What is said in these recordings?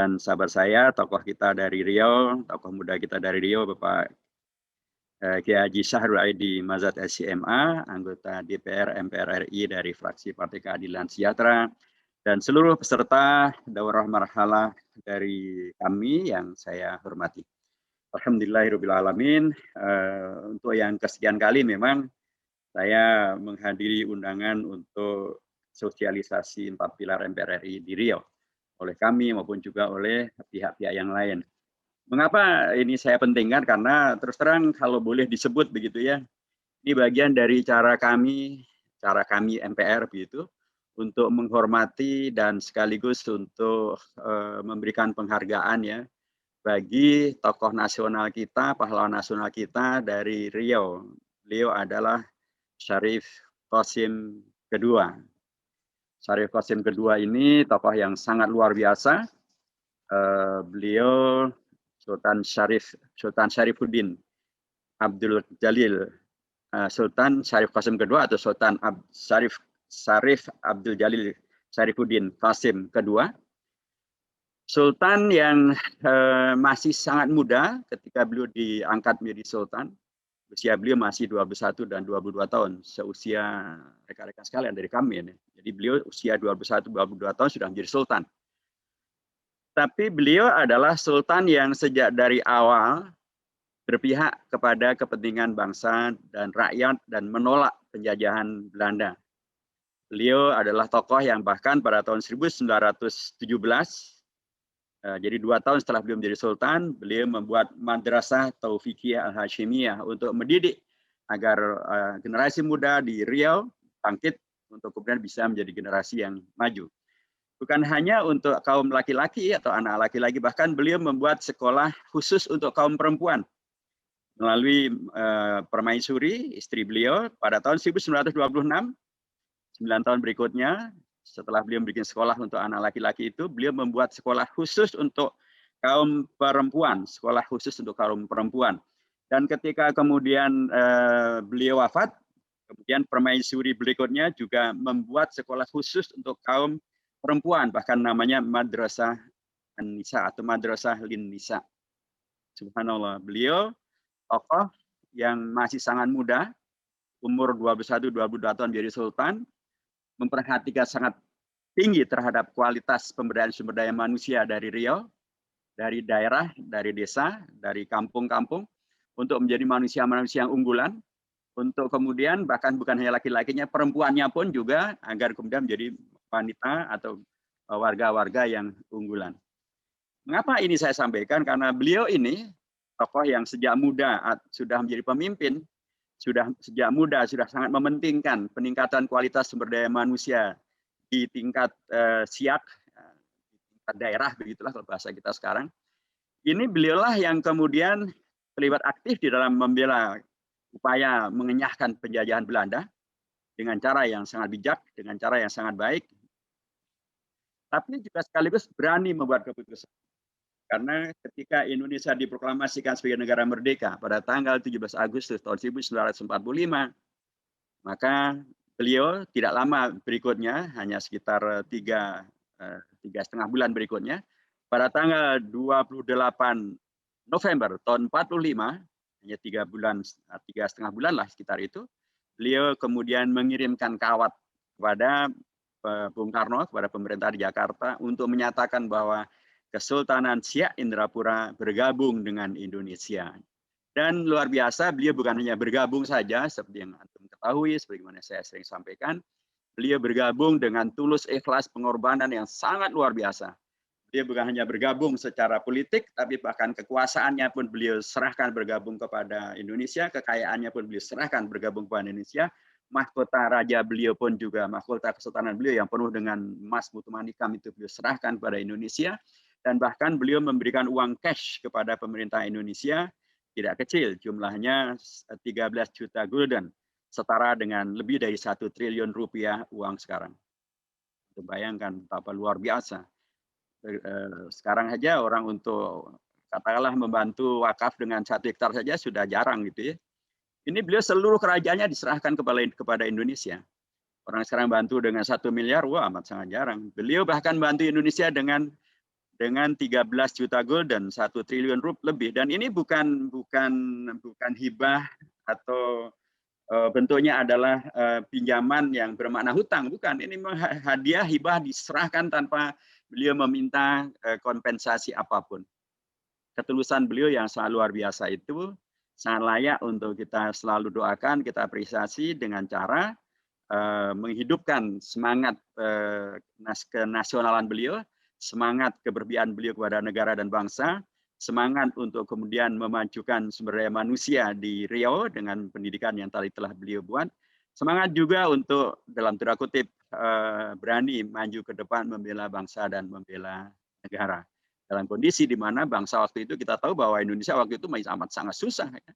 dan sahabat saya, tokoh kita dari Riau, tokoh muda kita dari Riau, Bapak Kiai Haji Syahrul Aidi Mazat SCMA, anggota DPR MPR RI dari fraksi Partai Keadilan Sejahtera, dan seluruh peserta daurah marhalah dari kami yang saya hormati. Alhamdulillahirrahmanirrahim. Untuk yang kesekian kali memang saya menghadiri undangan untuk sosialisasi 4 pilar MPR RI di Riau oleh kami maupun juga oleh pihak-pihak yang lain. Mengapa ini saya pentingkan? Karena terus terang kalau boleh disebut begitu ya, ini bagian dari cara kami MPR begitu, untuk menghormati dan sekaligus untuk memberikan penghargaan ya bagi tokoh nasional kita, pahlawan nasional kita dari Riau. Beliau adalah Syarif Qasim kedua. Syarif Qasim kedua ini tokoh yang sangat luar biasa. Beliau Sultan Syarifuddin Abdul Jalil, Sultan Syarif Qasim kedua atau Sultan Syarif Abdul Jalil Syarifuddin Qasim kedua. Sultan yang masih sangat muda ketika beliau diangkat menjadi sultan. Usia beliau masih 21 dan 22 tahun, seusia rekan-rekan sekalian dari kami. Jadi beliau usia 21, 22 tahun sudah menjadi sultan. Tapi beliau adalah sultan yang sejak dari awal berpihak kepada kepentingan bangsa dan rakyat dan menolak penjajahan Belanda. Beliau adalah tokoh yang bahkan pada tahun 1917, jadi 2 tahun setelah beliau menjadi sultan, beliau membuat Madrasah Taufikiyah Al-Hashimiyah untuk mendidik agar generasi muda di Riau bangkit untuk kemudian bisa menjadi generasi yang maju. Bukan hanya untuk kaum laki-laki atau anak laki-laki, bahkan beliau membuat sekolah khusus untuk kaum perempuan melalui Permaisuri, istri beliau, pada tahun 1926, 9 tahun berikutnya, setelah beliau bikin sekolah untuk anak laki-laki itu, beliau membuat sekolah khusus untuk kaum perempuan, sekolah khusus untuk kaum perempuan. Dan ketika kemudian beliau wafat, kemudian Permaisuri berikutnya juga membuat sekolah khusus untuk kaum perempuan, bahkan namanya Madrasah An-Nisa atau Madrasah Lin-Nisa. Subhanallah, beliau tokoh yang masih sangat muda, umur 21-22 tahun menjadi sultan, memperhatikan sangat tinggi terhadap kualitas pemberdayaan sumber daya manusia dari Riau, dari daerah, dari desa, dari kampung-kampung, untuk menjadi manusia-manusia yang unggulan, untuk kemudian bahkan bukan hanya laki-lakinya, perempuannya pun juga agar kemudian menjadi wanita atau warga-warga yang unggulan. Mengapa ini saya sampaikan? Karena beliau ini tokoh yang sejak muda sudah menjadi pemimpin, sejak muda sudah sangat mementingkan peningkatan kualitas sumber daya manusia di tingkat siak, di tingkat daerah, begitulah kalau bahasa kita sekarang. Ini beliaulah yang kemudian terlibat aktif di dalam membela upaya mengenyahkan penjajahan Belanda dengan cara yang sangat bijak, dengan cara yang sangat baik, tapi juga sekaligus berani membuat keputusan. Karena ketika Indonesia diproklamasikan sebagai negara merdeka pada tanggal 17 Agustus tahun 1945, maka beliau tidak lama berikutnya, hanya sekitar 3,5 bulan berikutnya, pada tanggal 28 November tahun 45, hanya 3,5 bulan lah sekitar itu, beliau kemudian mengirimkan kawat kepada Bung Karno, kepada pemerintah di Jakarta, untuk menyatakan bahwa Kesultanan Siak Indrapura bergabung dengan Indonesia. Dan luar biasa, beliau bukan hanya bergabung saja, seperti yang antum ketahui, sebagaimana saya sering sampaikan, beliau bergabung dengan tulus ikhlas pengorbanan yang sangat luar biasa. Beliau bukan hanya bergabung secara politik, tapi bahkan kekuasaannya pun beliau serahkan bergabung kepada Indonesia, kekayaannya pun beliau serahkan bergabung kepada Indonesia, mahkota raja beliau pun juga, mahkota kesultanan beliau yang penuh dengan emas mutu manikam itu beliau serahkan pada Indonesia. Dan bahkan beliau memberikan uang cash kepada pemerintah Indonesia, tidak kecil, jumlahnya 13 juta gulden, setara dengan lebih dari 1 triliun rupiah uang sekarang. Bayangkan betapa luar biasa. Sekarang saja orang untuk katakanlah membantu wakaf dengan 1 hektar saja sudah jarang gitu ya. Ini beliau seluruh kerajaannya diserahkan kepada Indonesia. Orang sekarang bantu dengan 1 miliar, wah amat sangat jarang. Beliau bahkan bantu Indonesia dengan dengan 13 juta gulden, 1 triliun lebih. Dan ini bukan hibah atau bentuknya adalah pinjaman yang bermakna hutang, bukan. Ini hadiah hibah diserahkan tanpa beliau meminta kompensasi apapun. Ketulusan beliau yang sangat luar biasa itu sangat layak untuk kita selalu doakan, kita apresiasi dengan cara menghidupkan semangat kenasionalan beliau, semangat keberpihakan beliau kepada negara dan bangsa, semangat untuk kemudian memajukan sumber daya manusia di Riau dengan pendidikan yang tadi telah beliau buat, semangat juga untuk dalam tanda kutip berani maju ke depan membela bangsa dan membela negara. Dalam kondisi di mana bangsa waktu itu kita tahu bahwa Indonesia waktu itu masih amat sangat susah. Ya.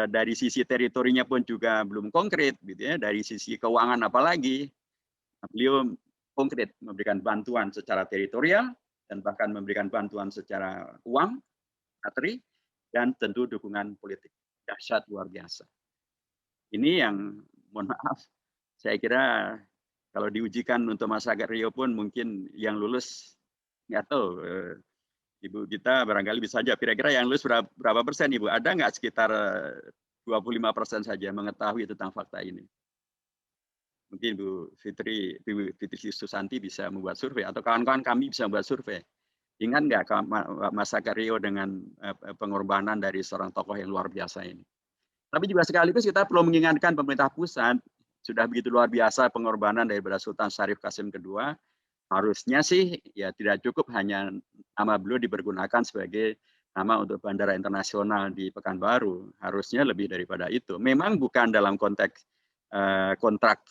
Dari sisi teritorinya pun juga belum konkret, gitu ya. Dari sisi keuangan apalagi, beliau konkret memberikan bantuan secara teritorial dan bahkan memberikan bantuan secara uang, materi, dan tentu dukungan politik. Dahsyat luar biasa. Ini yang mohon maaf, saya kira kalau diujikan untuk masyarakat Riau pun mungkin yang lulus nggak tahu. Ibu kita barangkali bisa saja, kira-kira yang lulus berapa persen Ibu? Ada nggak sekitar 25% saja mengetahui tentang fakta ini? Mungkin Bu Fitri Susanti bisa membuat survei, atau kawan-kawan kami bisa membuat survei. Ingat nggak masyarakat Riau dengan pengorbanan dari seorang tokoh yang luar biasa ini? Tapi juga sekaligus kita perlu mengingatkan pemerintah pusat, sudah begitu luar biasa pengorbanan daripada Sultan Syarif Qasim II, harusnya sih ya tidak cukup hanya nama beliau dipergunakan sebagai nama untuk bandara internasional di Pekanbaru. Harusnya lebih daripada itu. Memang bukan dalam konteks kontrak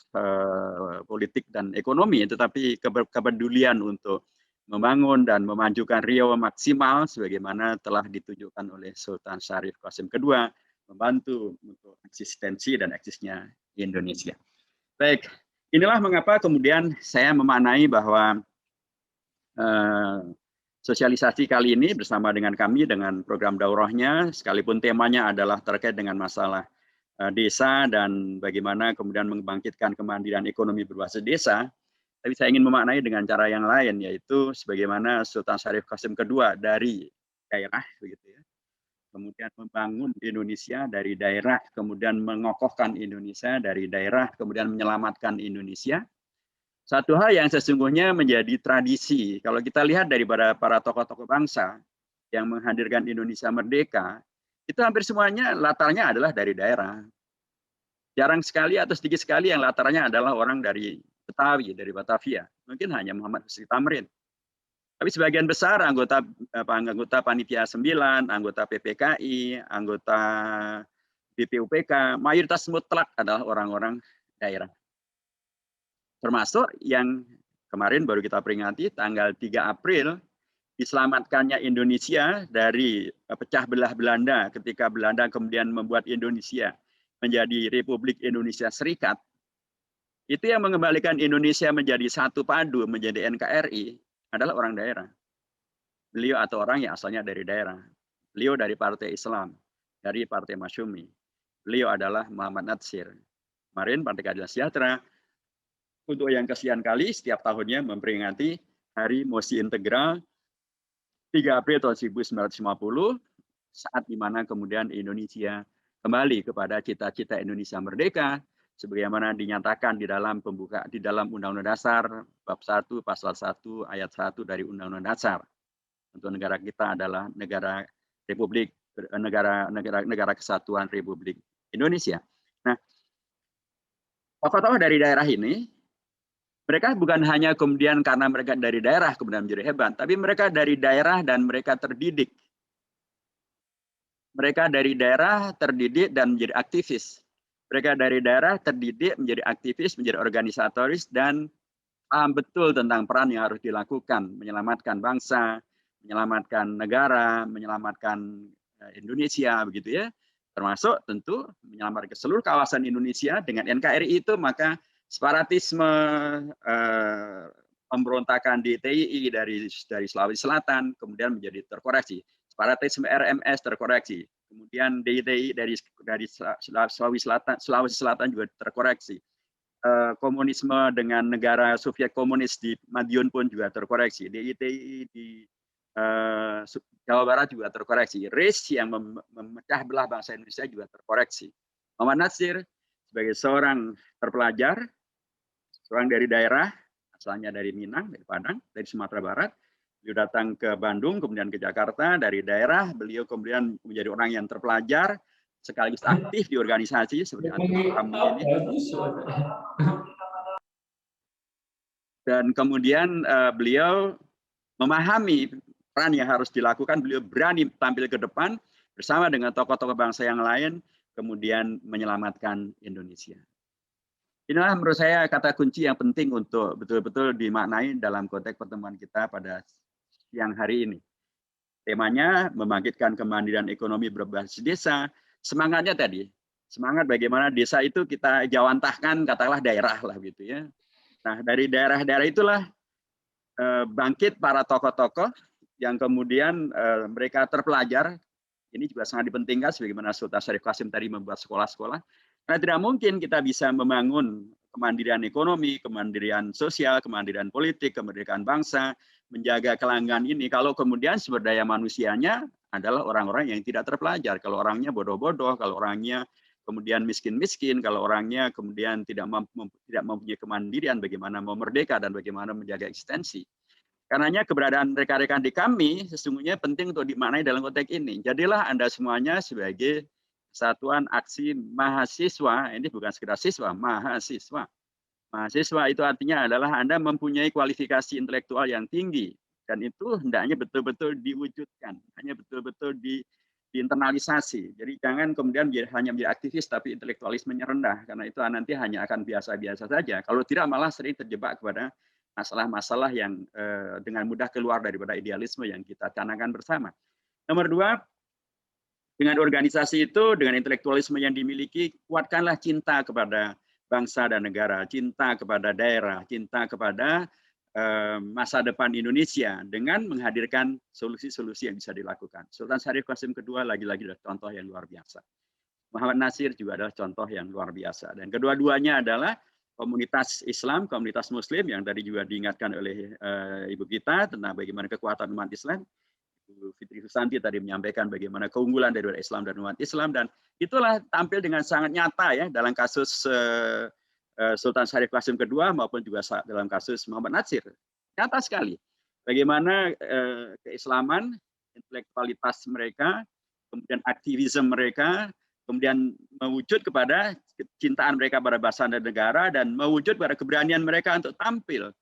politik dan ekonomi, tetapi kepedulian untuk membangun dan memajukan Riau maksimal sebagaimana telah ditunjukkan oleh Sultan Syarif Qasim II, membantu untuk eksistensi dan eksisnya Indonesia. Baik. Inilah mengapa kemudian saya memaknai bahwa sosialisasi kali ini bersama dengan kami dengan program daurahnya, sekalipun temanya adalah terkait dengan masalah desa dan bagaimana kemudian membangkitkan kemandirian ekonomi berbasis desa, tapi saya ingin memaknai dengan cara yang lain, yaitu sebagaimana Sultan Syarif Qasim II dari daerah, begitu ya, kemudian membangun Indonesia dari daerah, kemudian mengokohkan Indonesia dari daerah, kemudian menyelamatkan Indonesia. Satu hal yang sesungguhnya menjadi tradisi, kalau kita lihat daripada para tokoh-tokoh bangsa yang menghadirkan Indonesia merdeka, itu hampir semuanya latarnya adalah dari daerah. Jarang sekali atau sedikit sekali yang latarnya adalah orang dari Betawi, dari Batavia. Mungkin hanya Muhammad Husni Tamrin. Tapi sebagian besar anggota Panitia 9, anggota PPKI, anggota BPUPK, mayoritas mutlak adalah orang-orang daerah. Termasuk yang kemarin baru kita peringati tanggal 3 April, diselamatkannya Indonesia dari pecah belah Belanda ketika Belanda kemudian membuat Indonesia menjadi Republik Indonesia Serikat. Itu yang mengembalikan Indonesia menjadi satu padu, menjadi NKRI, adalah orang daerah. Beliau atau orang yang asalnya dari daerah. Beliau dari Partai Islam, dari Partai Masyumi. Beliau adalah Muhammad Natsir. Kemarin Partai Keadilan Sejahtera, untuk yang kesekian kali setiap tahunnya memperingati Hari Mosi Integral 3 April tahun 1950, saat dimana kemudian Indonesia kembali kepada cita-cita Indonesia merdeka, sebagaimana dinyatakan di dalam Undang-Undang Dasar bab 1 pasal 1 ayat 1 dari Undang-Undang Dasar. Untuk negara kita adalah negara kesatuan Republik Indonesia. Nah, tokoh-tokoh dari daerah ini, mereka bukan hanya kemudian karena mereka dari daerah kemudian menjadi hebat, tapi mereka dari daerah dan mereka terdidik. Mereka dari daerah terdidik dan menjadi aktivis. Mereka dari daerah terdidik menjadi aktivis, menjadi organisatoris, dan paham betul tentang peran yang harus dilakukan, menyelamatkan bangsa, menyelamatkan negara, menyelamatkan Indonesia, begitu ya. Termasuk tentu menyelamatkan seluruh kawasan Indonesia dengan NKRI itu, maka separatisme, pemberontakan DTII dari Sulawesi Selatan kemudian menjadi terkoreksi. Separatisme RMS terkoreksi. Kemudian DTI dari Sulawesi Selatan juga terkoreksi. komunisme dengan negara Soviet komunis di Madiun pun juga terkoreksi. Di ITI di Jawa Barat juga terkoreksi. RIS yang memecah belah bangsa Indonesia juga terkoreksi. Muhammad Natsir sebagai seorang terpelajar, seorang dari daerah, asalnya dari Minang, dari Padang, dari Sumatera Barat. Beliau datang ke Bandung, kemudian ke Jakarta, dari daerah. Beliau kemudian menjadi orang yang terpelajar, sekaligus aktif di organisasi seperti Ansarul Kami ini. Dan kemudian beliau memahami peran yang harus dilakukan, beliau berani tampil ke depan bersama dengan tokoh-tokoh bangsa yang lain, kemudian menyelamatkan Indonesia. Inilah menurut saya kata kunci yang penting untuk betul-betul dimaknai dalam konteks pertemuan kita pada siang hari ini. Temanya membangkitkan kemandirian ekonomi berbasis desa. Semangatnya tadi, semangat bagaimana desa itu kita jawantahkan, katakanlah daerah lah gitu ya. Nah dari daerah-daerah itulah bangkit para tokoh-tokoh yang kemudian mereka terpelajar. Ini juga sangat dipentingkan sebagaimana Sultan Syarif Qasim tadi membuat sekolah-sekolah. Karena tidak mungkin kita bisa membangun kemandirian ekonomi, kemandirian sosial, kemandirian politik, kemerdekaan bangsa, menjaga kelanggan ini kalau kemudian sumber daya manusianya adalah orang-orang yang tidak terpelajar. Kalau orangnya bodoh-bodoh, kalau orangnya kemudian miskin-miskin, kalau orangnya kemudian tidak mempunyai kemandirian, bagaimana mau merdeka dan bagaimana menjaga eksistensi. Karenanya keberadaan rekan-rekan di kami sesungguhnya penting untuk dimaknai dalam konteks ini. Jadilah Anda semuanya sebagai satuan aksi mahasiswa, ini bukan sekedar siswa, mahasiswa. Mahasiswa itu artinya adalah Anda mempunyai kualifikasi intelektual yang tinggi. Dan itu hendaknya betul-betul diwujudkan, hanya betul-betul diinternalisasi. Jadi jangan kemudian hanya menjadi aktivis tapi intelektualismenya rendah, karena itu nanti hanya akan biasa-biasa saja. Kalau tidak malah sering terjebak kepada masalah-masalah yang dengan mudah keluar daripada idealisme yang kita canangkan bersama. Nomor dua, dengan organisasi itu, dengan intelektualisme yang dimiliki, kuatkanlah cinta kepada bangsa dan negara, cinta kepada daerah, cinta kepada masa depan Indonesia dengan menghadirkan solusi-solusi yang bisa dilakukan. Sultan Syarif Qasim kedua lagi-lagi adalah contoh yang luar biasa. Muhammad Natsir juga adalah contoh yang luar biasa. Dan kedua-duanya adalah komunitas Islam, komunitas Muslim yang tadi juga diingatkan oleh Ibu kita tentang bagaimana kekuatan umat Islam. Ibu Fitri Susanti tadi menyampaikan bagaimana keunggulan dari Islam dan umat Islam, dan itulah tampil dengan sangat nyata ya dalam kasus Sultan Syarif Qasim kedua maupun juga dalam kasus Muhammad Natsir. Nyata sekali bagaimana keislaman, intelektualitas mereka, kemudian aktivisme mereka, kemudian mewujud kepada kecintaan mereka pada bangsa dan negara, dan mewujud pada keberanian mereka untuk tampil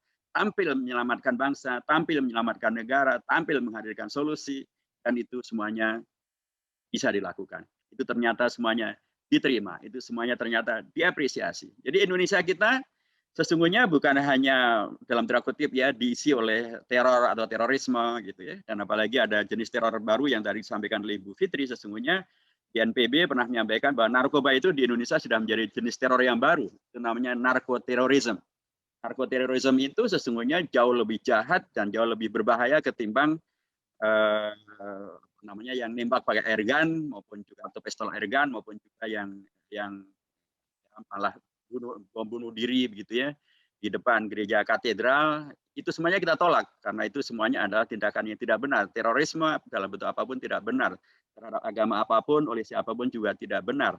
menyelamatkan bangsa, tampil menyelamatkan negara, tampil menghadirkan solusi, dan itu semuanya bisa dilakukan. Itu ternyata semuanya diterima, itu semuanya ternyata diapresiasi. Jadi Indonesia kita sesungguhnya bukan hanya dalam tanda kutip ya diisi oleh teror atau terorisme gitu ya, dan apalagi ada jenis teror baru yang tadi disampaikan oleh Ibu Fitri. Sesungguhnya BNPB pernah menyampaikan bahwa narkoba itu di Indonesia sudah menjadi jenis teror yang baru, itu namanya narkoterorisme. Narkoterorisme itu sesungguhnya jauh lebih jahat dan jauh lebih berbahaya ketimbang namanya yang nembak pakai air gun maupun juga atau pistol air gun maupun juga yang malah bom bunuh diri begitu ya di depan gereja katedral. Itu semuanya kita tolak karena itu semuanya adalah tindakan yang tidak benar. Terorisme dalam bentuk apapun tidak benar, terhadap agama apapun oleh siapapun juga tidak benar.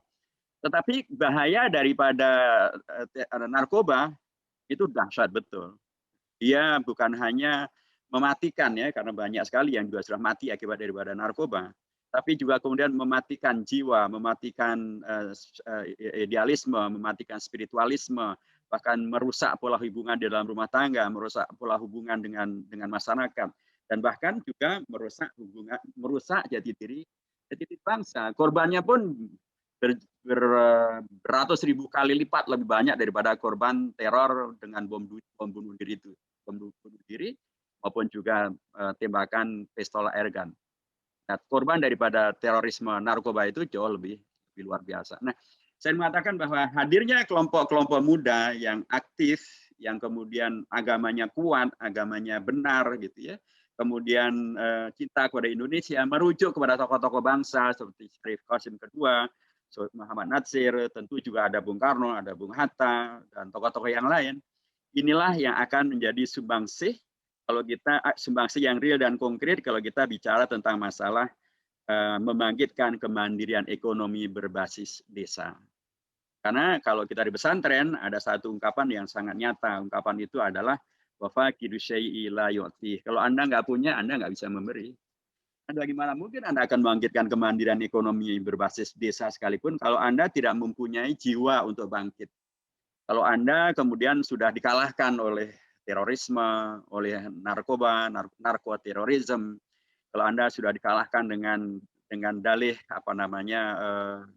Tetapi bahaya daripada narkoba itu dahsyat betul. Dia bukan hanya mematikan ya, karena banyak sekali yang juga sudah mati akibat daripada narkoba, tapi juga kemudian mematikan jiwa, mematikan idealisme, mematikan spiritualisme, bahkan merusak pola hubungan di dalam rumah tangga, merusak pola hubungan dengan masyarakat, dan bahkan juga merusak jati diri bangsa. Korbannya pun beratus ribu kali lipat lebih banyak daripada korban teror dengan bom bunuh diri itu, bom bunuh diri maupun juga tembakan pistol air gun. Nah, korban daripada terorisme narkoba itu jauh lebih luar biasa. Nah, saya mengatakan bahwa hadirnya kelompok-kelompok muda yang aktif, yang kemudian agamanya kuat, agamanya benar gitu ya, kemudian cinta kepada Indonesia, merujuk kepada tokoh-tokoh bangsa seperti Syarif Qasim kedua, Muhammad Natsir, tentu juga ada Bung Karno, ada Bung Hatta, dan tokoh-tokoh yang lain. Inilah yang akan menjadi sumbangsih kalau kita sumbangsih yang real dan konkret kalau kita bicara tentang masalah membangkitkan kemandirian ekonomi berbasis desa. Karena kalau kita di pesantren ada satu ungkapan yang sangat nyata. Ungkapan itu adalah wafaqidu syai'i la yu'ti. Kalau Anda nggak punya, Anda nggak bisa memberi. Bagaimana mungkin Anda akan membangkitkan kemandirian ekonomi berbasis desa sekalipun kalau Anda tidak mempunyai jiwa untuk bangkit. Kalau Anda kemudian sudah dikalahkan oleh terorisme, oleh narkoba, narkoterorisme, kalau Anda sudah dikalahkan dengan dalih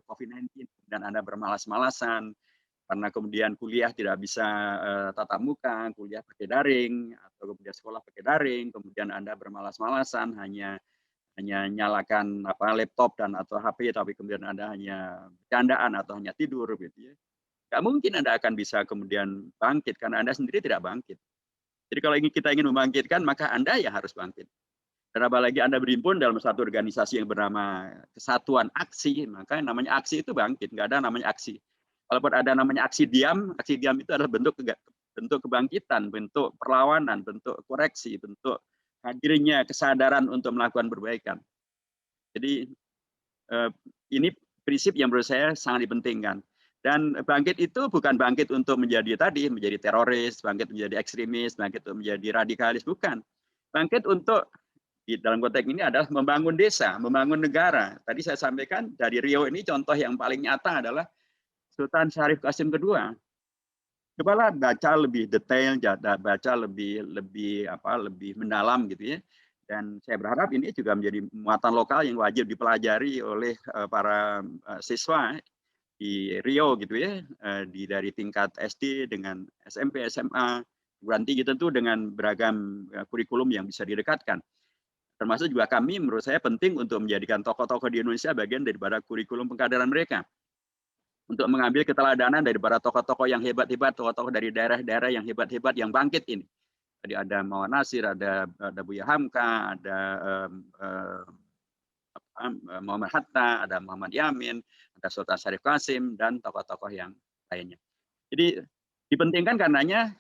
COVID-19 dan Anda bermalas-malasan karena kemudian kuliah tidak bisa tatap muka, kuliah pakai daring atau kemudian sekolah pakai daring, kemudian Anda bermalas-malasan hanya nyalakan laptop dan atau HP, tapi kemudian Anda hanya bercandaan atau hanya tidur gitu ya. Nggak mungkin Anda akan bisa kemudian bangkit karena Anda sendiri tidak bangkit. Jadi kalau kita ingin membangkitkan, maka Anda ya harus bangkit. Dan apalagi Anda berhimpun dalam satu organisasi yang bernama Kesatuan Aksi, maka yang namanya aksi itu bangkit, nggak ada namanya aksi. Kalaupun ada namanya aksi diam itu adalah bentuk kebangkitan, bentuk perlawanan, bentuk koreksi, bentuk hadirnya kesadaran untuk melakukan perbaikan. Jadi ini prinsip yang menurut saya sangat dipentingkan. Dan bangkit itu bukan bangkit untuk menjadi teroris, bangkit menjadi ekstremis, bangkit untuk menjadi radikalis, bukan. Bangkit untuk di dalam konteks ini adalah membangun desa, membangun negara. Tadi saya sampaikan dari Riau ini contoh yang paling nyata adalah Sultan Syarif Qasim II. Cobalah baca lebih detail, baca lebih mendalam gitu ya. Dan saya berharap ini juga menjadi muatan lokal yang wajib dipelajari oleh para siswa di Riau gitu ya, dari tingkat SD dengan SMP, SMA, perguruan tinggi tentu dengan beragam kurikulum yang bisa didekatkan. Termasuk juga kami menurut saya penting untuk menjadikan tokoh-tokoh di Indonesia bagian daripada kurikulum pengkaderan mereka. Untuk mengambil keteladanan daripada tokoh-tokoh yang hebat-hebat, tokoh-tokoh dari daerah-daerah yang hebat-hebat, yang bangkit ini. Tadi ada Muhammad Nasir, ada Buya Hamka, ada Muhammad Hatta, ada Muhammad Yamin, ada Sultan Syarif Qasim, dan tokoh-tokoh yang lainnya. Jadi dipentingkan karenanya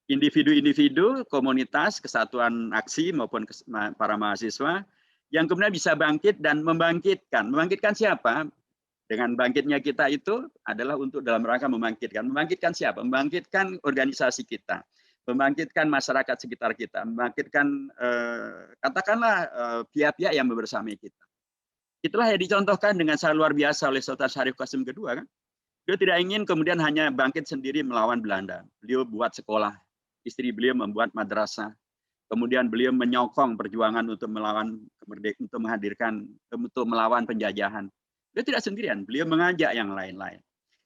individu-individu, komunitas, kesatuan aksi maupun para mahasiswa yang kemudian bisa bangkit dan membangkitkan. Membangkitkan siapa? Dengan bangkitnya kita itu adalah untuk dalam rangka membangkitkan. Membangkitkan siapa? Membangkitkan organisasi kita, membangkitkan masyarakat sekitar kita, membangkitkan katakanlah pihak-pihak yang bersamai kita. Itulah yang dicontohkan dengan sangat luar biasa oleh Sultan Syarif Qasim II kan. Beliau tidak ingin kemudian hanya bangkit sendiri melawan Belanda. Beliau buat sekolah. Istri beliau membuat madrasah. Kemudian beliau menyokong perjuangan untuk melawan kemerdekaan, untuk melawan penjajahan. Beliau tidak sendirian, beliau mengajak yang lain-lain.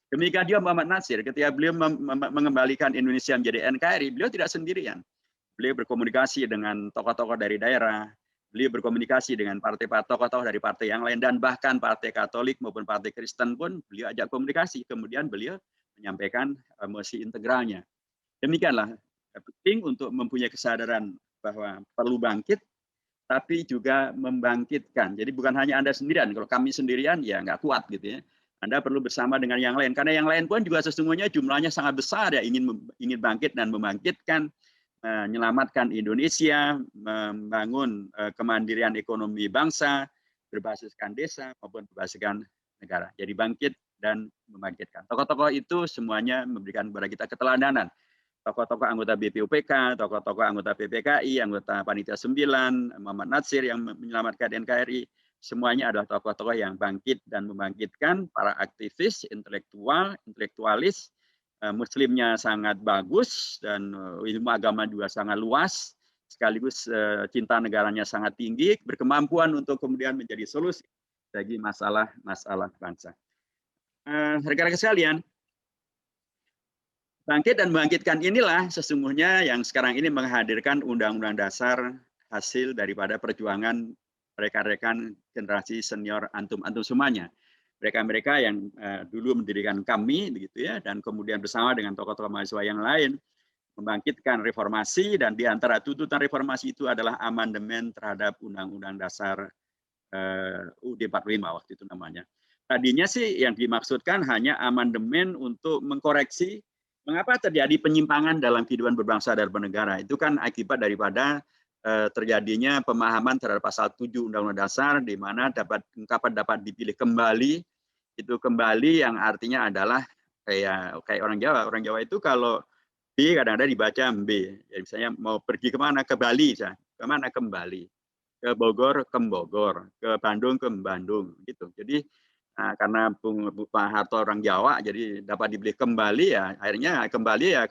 Demikian juga Muhammad Natsir, ketika beliau mengembalikan Indonesia menjadi NKRI, beliau tidak sendirian. Beliau berkomunikasi dengan tokoh-tokoh dari daerah, beliau berkomunikasi dengan tokoh-tokoh dari partai yang lain, dan bahkan partai Katolik maupun partai Kristen pun beliau ajak komunikasi. Kemudian beliau menyampaikan mosi integralnya. Demikianlah penting untuk mempunyai kesadaran bahwa perlu bangkit, tapi juga membangkitkan. Jadi bukan hanya Anda sendirian. Kalau kami sendirian ya nggak kuat gitu ya. Anda perlu bersama dengan yang lain. Karena yang lain pun juga sesungguhnya jumlahnya sangat besar ya, ingin bangkit dan membangkitkan, menyelamatkan Indonesia, membangun kemandirian ekonomi bangsa, berbasiskan desa maupun berbasiskan negara. Jadi bangkit dan membangkitkan. Tokoh-tokoh itu semuanya memberikan kepada kita keteladanan. Tokoh-tokoh anggota BPUPK, tokoh-tokoh anggota PPKI, anggota Panitia 9, Muhammad Natsir yang menyelamatkan NKRI, semuanya adalah tokoh-tokoh yang bangkit dan membangkitkan para aktivis, intelektualis, muslimnya sangat bagus, dan ilmu agama juga sangat luas, sekaligus cinta negaranya sangat tinggi, berkemampuan untuk kemudian menjadi solusi bagi masalah bangsa. Rekan-rekan sekalian, bangkit dan membangkitkan inilah sesungguhnya yang sekarang ini menghadirkan Undang-Undang Dasar hasil daripada perjuangan rekan-rekan generasi senior antum semuanya. Mereka-mereka yang dulu mendirikan kami begitu ya, dan kemudian bersama dengan tokoh-tokoh mahasiswa yang lain membangkitkan reformasi, dan di antara tuntutan reformasi itu adalah amandemen terhadap Undang-Undang Dasar UUD 45 waktu itu namanya. Tadinya sih yang dimaksudkan hanya amandemen untuk mengkoreksi mengapa terjadi penyimpangan dalam kehidupan berbangsa dan bernegara. Itu kan akibat daripada terjadinya pemahaman terhadap pasal 7 Undang-Undang Dasar di mana ungkapan dapat dipilih kembali, itu kembali yang artinya adalah kayak orang Jawa. Orang Jawa itu kalau B kadang-kadang dibaca B. Jadi misalnya mau pergi kemana? Ke Bali, kemana? Kembali. Ke Bogor, ke Bogor. Ke Bandung, ke Bandung. Gitu. Jadi karena Pak Harto orang Jawa, jadi dapat dibeli kembali ya, akhirnya kembali ya,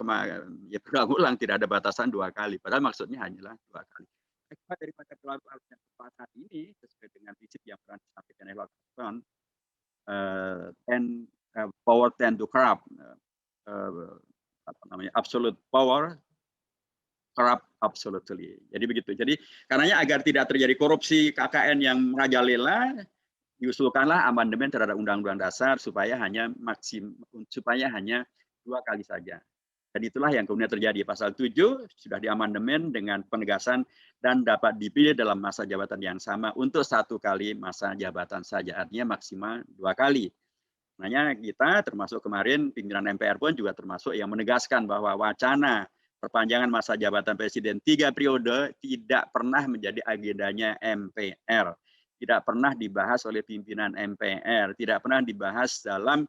ya berulang-ulang, tidak ada batasan 2 kali. Padahal maksudnya hanyalah 2 kali. Akibat daripada kekuasaan ini, sesuai dengan prinsip yang pernah disampaikan oleh Lord Acton, power tend to corrupt, absolute power corrupt absolutely. Jadi begitu. Jadi karenanya agar tidak terjadi korupsi KKN yang merajalela, diusulkanlah amandemen terhadap Undang-Undang Dasar supaya hanya 2 kali saja. Dan itulah yang kemudian terjadi. Pasal 7 sudah diamandemen dengan penegasan dan dapat dipilih dalam masa jabatan yang sama untuk 1 kali masa jabatan saja. Artinya maksimal 2 kali. Makanya kita termasuk kemarin pimpinan MPR pun juga termasuk yang menegaskan bahwa wacana perpanjangan masa jabatan presiden 3 periode tidak pernah menjadi agendanya MPR. Tidak pernah dibahas oleh pimpinan MPR, tidak pernah dibahas dalam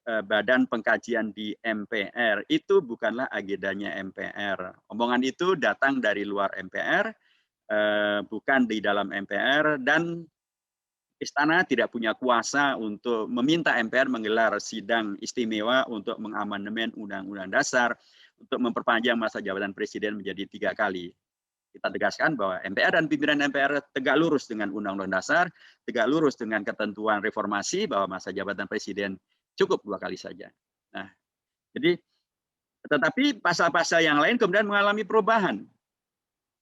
badan pengkajian di MPR. Itu bukanlah agendanya MPR. Omongan itu datang dari luar MPR, bukan di dalam MPR, dan Istana tidak punya kuasa untuk meminta MPR menggelar sidang istimewa untuk mengamandemen Undang-Undang Dasar untuk memperpanjang masa jabatan presiden menjadi 3 kali. Kita tegaskan bahwa MPR dan pimpinan MPR tegak lurus dengan Undang-Undang Dasar, tegak lurus dengan ketentuan reformasi bahwa masa jabatan presiden cukup 2 kali saja. Nah, jadi tetapi pasal-pasal yang lain kemudian mengalami perubahan.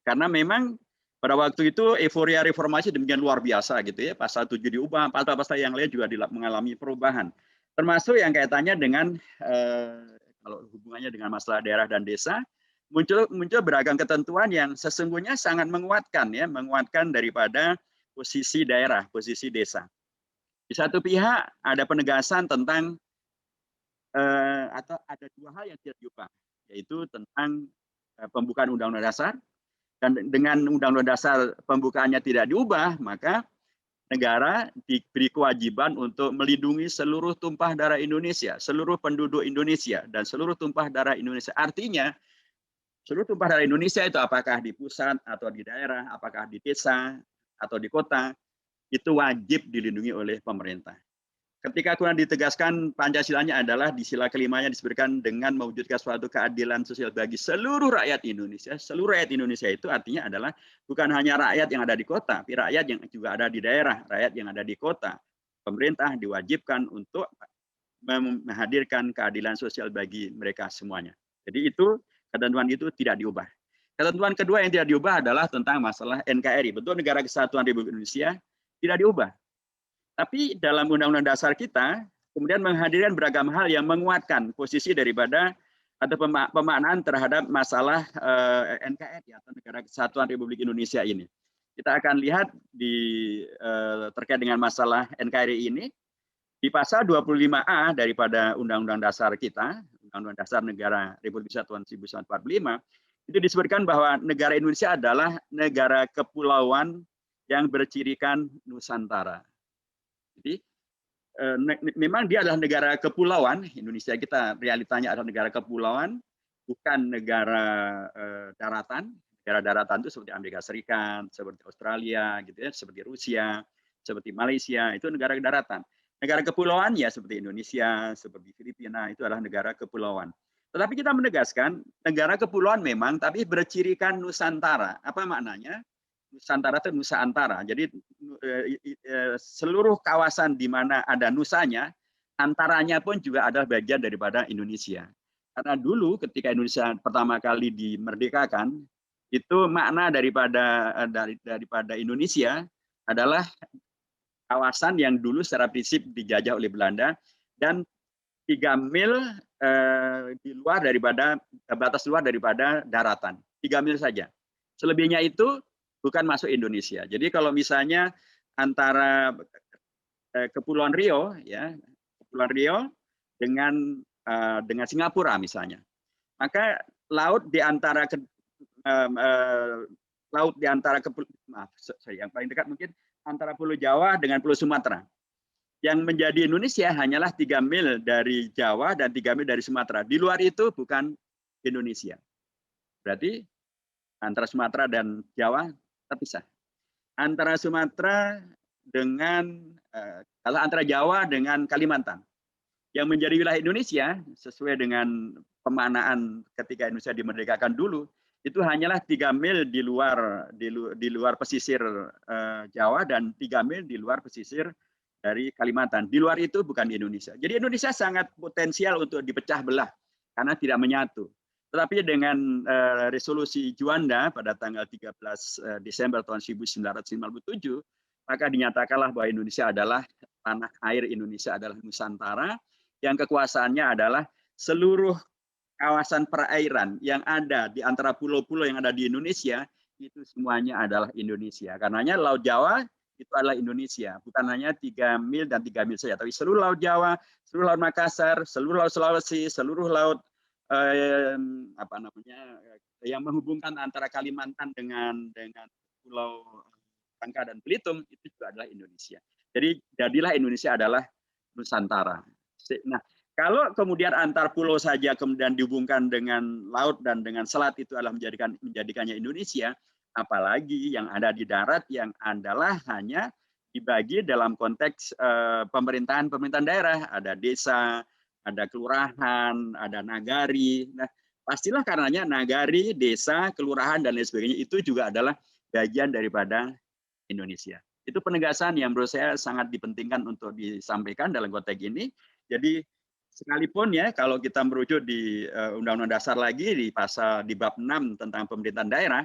Karena memang pada waktu itu euforia reformasi demikian luar biasa gitu ya. Pasal 7 diubah, pasal-pasal yang lain juga mengalami perubahan. Termasuk yang kaitannya dengan kalau hubungannya dengan masalah daerah dan desa, muncul beragam ketentuan yang sesungguhnya sangat menguatkan daripada posisi daerah, posisi desa. Di satu pihak ada penegasan tentang atau ada 2 hal yang tidak diubah, yaitu tentang pembukaan Undang-Undang Dasar, dan dengan Undang-Undang Dasar pembukaannya tidak diubah, maka negara diberi kewajiban untuk melindungi seluruh tumpah darah Indonesia, seluruh penduduk Indonesia, dan seluruh tumpah darah Indonesia. Artinya seluruh tumpah darah Indonesia itu apakah di pusat atau di daerah, apakah di desa atau di kota, itu wajib dilindungi oleh pemerintah. Ketika kemudian ditegaskan Pancasilanya adalah di sila kelimanya disebutkan dengan mewujudkan suatu keadilan sosial bagi seluruh rakyat Indonesia. Seluruh rakyat Indonesia itu artinya adalah bukan hanya rakyat yang ada di kota, tapi rakyat yang juga ada di daerah, rakyat yang ada di kota. Pemerintah diwajibkan untuk menghadirkan keadilan sosial bagi mereka semuanya. Jadi itu ketentuan itu tidak diubah. Ketentuan kedua yang tidak diubah adalah tentang masalah NKRI, bentuk Negara Kesatuan Republik Indonesia, tidak diubah. Tapi dalam Undang-Undang Dasar kita kemudian menghadirkan beragam hal yang menguatkan posisi daripada atau pemaknaan terhadap masalah NKRI atau Negara Kesatuan Republik Indonesia ini. Kita akan lihat terkait dengan masalah NKRI ini di pasal 25A daripada Undang-Undang Dasar kita, Undang-Undang Dasar Negara Republik Kesatuan 1945, itu disebutkan bahwa negara Indonesia adalah negara kepulauan yang bercirikan Nusantara. Jadi memang dia adalah negara kepulauan, Indonesia kita realitanya adalah negara kepulauan, bukan negara daratan. Negara daratan itu seperti Amerika Serikat, seperti Australia, gitu ya, seperti Rusia, seperti Malaysia, itu negara daratan. Negara kepulauan ya seperti Indonesia, seperti Filipina, itu adalah negara kepulauan. Tetapi kita menegaskan negara kepulauan memang, tapi bercirikan Nusantara. Apa maknanya? Nusantara itu Nusa Antara. Jadi seluruh kawasan di mana ada nusanya, antaranya pun juga adalah bagian daripada Indonesia. Karena dulu ketika Indonesia pertama kali dimerdekakan, itu makna daripada Indonesia adalah kawasan yang dulu secara prinsip dijajah oleh Belanda dan 3 mil di luar daripada batas luar daripada daratan. 3 mil saja. Selebihnya itu bukan masuk Indonesia. Jadi kalau misalnya antara Kepulauan Riau, ya, Kepulauan Riau dengan Singapura misalnya. Maka laut di antara laut di antara yang paling dekat mungkin antara Pulau Jawa dengan Pulau Sumatera. Yang menjadi Indonesia hanyalah 3 mil dari Jawa dan 3 mil dari Sumatera. Di luar itu bukan Indonesia. Berarti antara Sumatera dan Jawa terpisah. Antara Sumatera dengan kalau antara Jawa dengan Kalimantan. Yang menjadi wilayah Indonesia sesuai dengan pemanaan ketika Indonesia dimerdekakan dulu itu hanyalah 3 mil di luar pesisir Jawa dan 3 mil di luar pesisir dari Kalimantan. Di luar itu bukan Indonesia. Jadi Indonesia sangat potensial untuk dipecah belah karena tidak menyatu. Tetapi dengan resolusi Juanda pada tanggal 13 Desember tahun 1957, maka dinyatakanlah bahwa Indonesia adalah tanah air Indonesia adalah Nusantara, yang kekuasaannya adalah seluruh kawasan perairan yang ada di antara pulau-pulau yang ada di Indonesia, itu semuanya adalah Indonesia. Karenanya Laut Jawa itu adalah Indonesia, bukan hanya 3 mil dan 3 mil saja, tapi seluruh Laut Jawa, seluruh Laut Makassar, seluruh Laut Sulawesi, seluruh laut yang menghubungkan antara Kalimantan dengan Pulau Bangka dan Belitung itu juga adalah Indonesia. Jadi jadilah Indonesia adalah Nusantara. Nah, kalau kemudian antar pulau saja kemudian dihubungkan dengan laut dan dengan selat itu adalah menjadikannya Indonesia, apalagi yang ada di darat yang adalah hanya dibagi dalam konteks pemerintahan daerah, ada desa, ada kelurahan, ada nagari. Nah, pastilah karenanya nagari, desa, kelurahan dan lain sebagainya itu juga adalah bagian daripada Indonesia. Itu penegasan yang menurut saya sangat dipentingkan untuk disampaikan dalam konteks ini. Jadi sekalipun ya kalau kita merujuk di Undang-Undang Dasar lagi di bab 6 tentang pemerintahan daerah,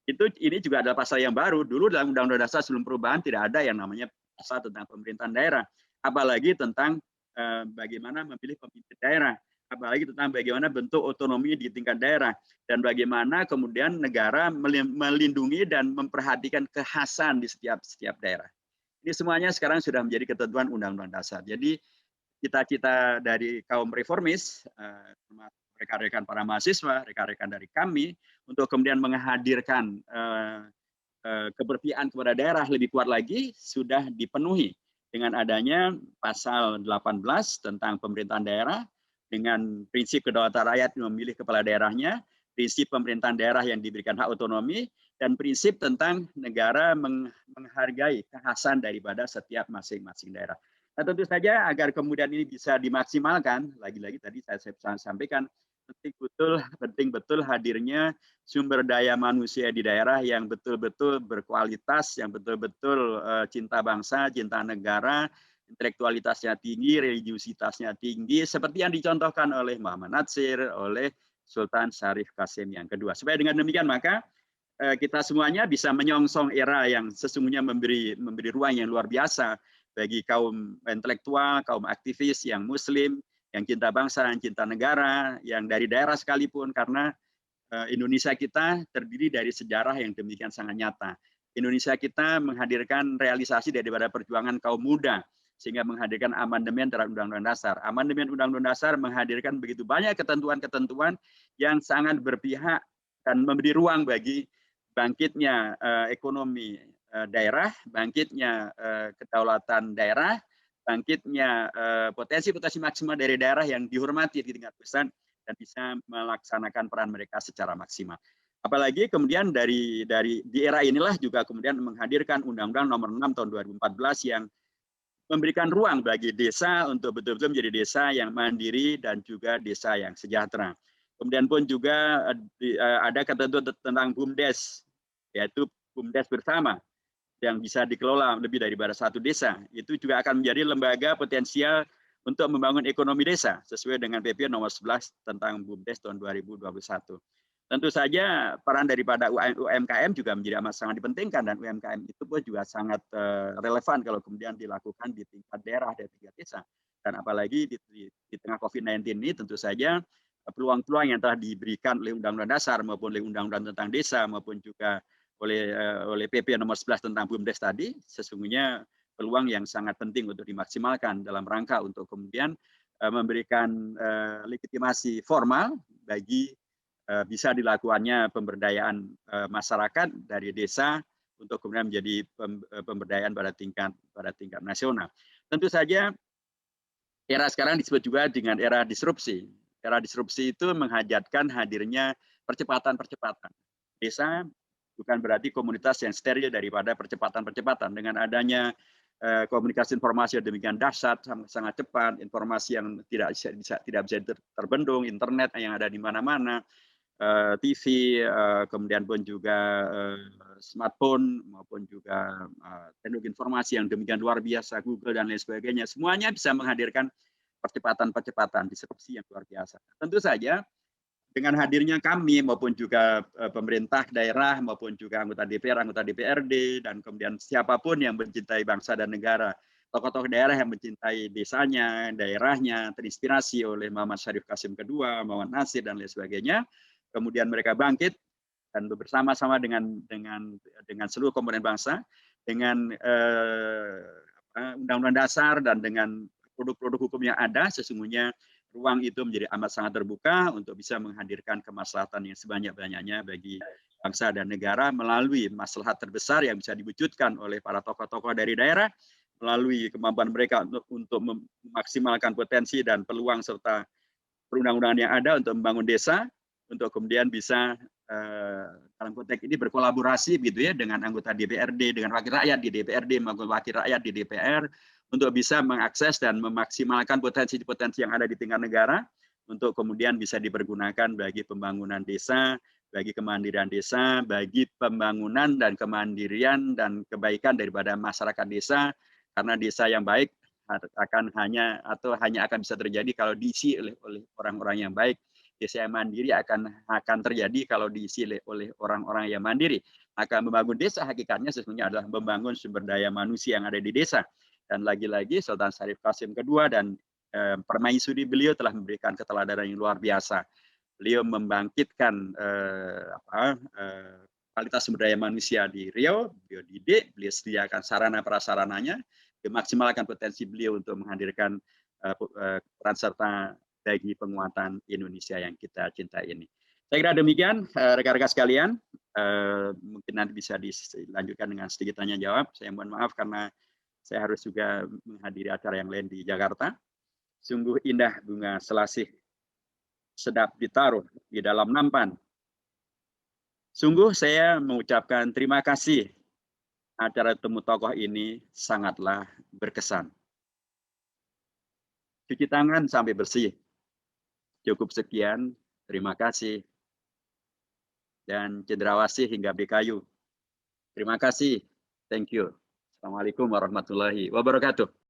ini juga adalah pasal yang baru. Dulu dalam Undang-Undang Dasar sebelum perubahan tidak ada yang namanya pasal tentang pemerintahan daerah, apalagi tentang bagaimana memilih pemimpin daerah, apalagi tentang bagaimana bentuk otonomi di tingkat daerah, dan bagaimana kemudian negara melindungi dan memperhatikan kekhasan di setiap daerah. Ini semuanya sekarang sudah menjadi ketentuan Undang-Undang Dasar. Jadi cita-cita dari kaum reformis, rekan-rekan para mahasiswa, rekan-rekan dari kami, untuk kemudian menghadirkan keberpihakan kepada daerah lebih kuat lagi, sudah dipenuhi dengan adanya pasal 18 tentang pemerintahan daerah, dengan prinsip kedaulatan rakyat memilih kepala daerahnya, prinsip pemerintahan daerah yang diberikan hak otonomi, dan prinsip tentang negara menghargai kekhasan daripada setiap masing-masing daerah. Nah, tentu saja agar kemudian ini bisa dimaksimalkan, lagi-lagi tadi saya sampaikan, penting betul hadirnya sumber daya manusia di daerah yang betul-betul berkualitas, yang betul-betul cinta bangsa, cinta negara, intelektualitasnya tinggi, religiusitasnya tinggi, seperti yang dicontohkan oleh Muhammad Natsir, oleh Sultan Syarif Qasim yang kedua. Supaya dengan demikian maka kita semuanya bisa menyongsong era yang sesungguhnya memberi ruang yang luar biasa bagi kaum intelektual, kaum aktivis yang Muslim, yang cinta bangsa, yang cinta negara, yang dari daerah sekalipun, karena Indonesia kita terdiri dari sejarah yang demikian sangat nyata. Indonesia kita menghadirkan realisasi daripada perjuangan kaum muda, sehingga menghadirkan amandemen terhadap Undang-Undang Dasar. Amandemen Undang-Undang Dasar menghadirkan begitu banyak ketentuan-ketentuan yang sangat berpihak dan memberi ruang bagi bangkitnya ekonomi daerah, bangkitnya kedaulatan daerah, bangkitnya potensi-potensi maksimal dari daerah yang dihormati di tingkat pusat dan bisa melaksanakan peran mereka secara maksimal. Apalagi kemudian di era inilah juga kemudian menghadirkan Undang-Undang Nomor 6 tahun 2014 yang memberikan ruang bagi desa untuk betul-betul menjadi desa yang mandiri dan juga desa yang sejahtera. Kemudian pun juga ada ketentuan tentang BUMDes, yaitu BUMDes bersama, yang bisa dikelola lebih daripada satu desa. Itu juga akan menjadi lembaga potensial untuk membangun ekonomi desa sesuai dengan PP nomor 11 tentang BUMDes tahun 2021. Tentu saja peran daripada UMKM juga menjadi amat sangat dipentingkan, dan UMKM itu pun juga sangat relevan kalau kemudian dilakukan di tingkat daerah dan tingkat desa. Dan apalagi di tengah COVID-19 ini tentu saja peluang-peluang yang telah diberikan oleh Undang-Undang Dasar maupun oleh Undang-Undang tentang desa maupun juga oleh PP nomor 11 tentang BUMDes tadi, sesungguhnya peluang yang sangat penting untuk dimaksimalkan dalam rangka untuk kemudian memberikan legitimasi formal bagi bisa dilakukannya pemberdayaan masyarakat dari desa untuk kemudian menjadi pemberdayaan pada tingkat nasional. Tentu saja era sekarang disebut juga dengan era disrupsi. Era disrupsi itu menghajatkan hadirnya percepatan-percepatan. Desa bukan berarti komunitas yang steril daripada percepatan-percepatan. Dengan adanya komunikasi informasi yang demikian dahsyat, sangat cepat, informasi yang tidak bisa terbendung, internet yang ada di mana-mana, TV, kemudian pun juga smartphone, maupun juga teknologi informasi yang demikian luar biasa, Google dan lain sebagainya, semuanya bisa menghadirkan percepatan-percepatan, disrupsi yang luar biasa. Tentu saja dengan hadirnya kami maupun juga pemerintah daerah maupun juga anggota DPR, anggota DPRD, dan kemudian siapapun yang mencintai bangsa dan negara, tokoh-tokoh daerah yang mencintai desanya, daerahnya, terinspirasi oleh Muhammad Syarif Qasim II, Muhammad Nasir dan lain sebagainya, kemudian mereka bangkit dan bersama-sama dengan seluruh komponen bangsa, dengan undang-undang dasar dan dengan produk-produk hukum yang ada, sesungguhnya ruang itu menjadi amat sangat terbuka untuk bisa menghadirkan kemaslahatan yang sebanyak-banyaknya bagi bangsa dan negara melalui maslahat terbesar yang bisa diwujudkan oleh para tokoh-tokoh dari daerah, melalui kemampuan mereka untuk memaksimalkan potensi dan peluang serta perundang-undangan yang ada untuk membangun desa, untuk kemudian bisa dalam konteks ini berkolaborasi gitu ya dengan anggota DPRD, dengan wakil rakyat di DPRD, maupun wakil rakyat di DPR, untuk bisa mengakses dan memaksimalkan potensi-potensi yang ada di tingkat negara, untuk kemudian bisa dipergunakan bagi pembangunan desa, bagi kemandirian desa, bagi pembangunan dan kemandirian dan kebaikan daripada masyarakat desa, karena desa yang baik hanya akan bisa terjadi kalau diisi oleh orang-orang yang baik. Desa yang mandiri akan terjadi kalau diisi oleh orang-orang yang mandiri. Akan membangun desa hakikatnya sesungguhnya adalah membangun sumber daya manusia yang ada di desa. Dan lagi-lagi Sultan Syarif Qasim II dan permaisuri beliau telah memberikan keteladanan yang luar biasa. Beliau membangkitkan kualitas sumber daya manusia di Riau, beliau didik, beliau sediakan sarana prasarananya, memaksimalkan potensi beliau untuk menghadirkan peran serta bagi penguatan Indonesia yang kita cintai ini. Saya kira demikian, rekan-rekan sekalian. Mungkin nanti bisa dilanjutkan dengan sedikit tanya jawab. Saya mohon maaf karena saya harus juga menghadiri acara yang lain di Jakarta. Sungguh indah bunga selasih, sedap ditaruh di dalam nampan. Sungguh saya mengucapkan terima kasih. Acara temu tokoh ini sangatlah berkesan. Cuci tangan sampai bersih. Cukup sekian, terima kasih. Dan cendrawasih hingga BKU. Terima kasih, thank you. Assalamualaikum warahmatullahi wabarakatuh.